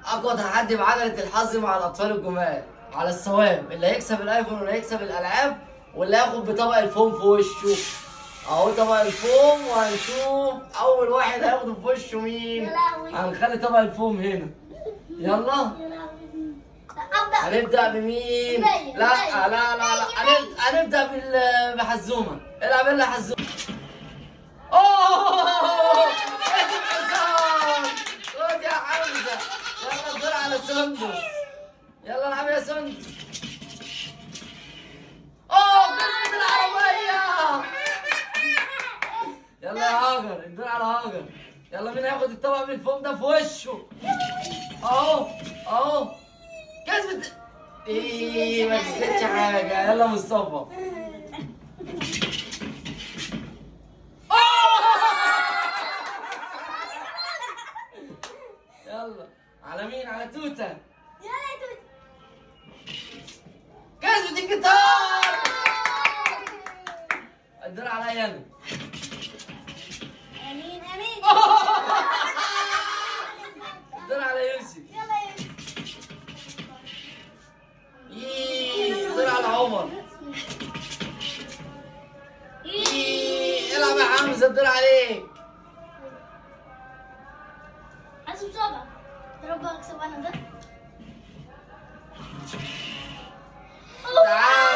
اقوى تحدي بعجله الحظ مع الاطفال الجمال على الصواب، اللي هيكسب الايفون واللي هيكسب الالعاب واللي هياخد بطبق الفوم في وشه. اهو طبق الفوم، وهنشوف اول واحد هياخده في وشه مين. هنخلي طبق الفوم هنا. يلا هنبدأ بمين؟ لا لا لا لا، هنبدأ بحزومة. العب يلا يا حزومة. اوه كسب حسام. خد يا حمزة. يلا الدور على سندس. يلا العب يا سندس. اوه كسبت العربية. يلا يا هاجر، الدور على هاجر. يلا مين هياخد الطبق من الفوم ده في وشه؟ اهو اهو كسبت. ايه ما كسبتش حاجة. يلا مصطفى. يلا على مين؟ على توتة. يلا يا توتة. كسبت الجيتار. الدور عليا انا. امين امين. الدور على يوسف. يلا يا ايه الدور على عمر. ايه العب يا حمزة. الدور عليك. حاسب صابع. يا رب اكسب انا ده. تعال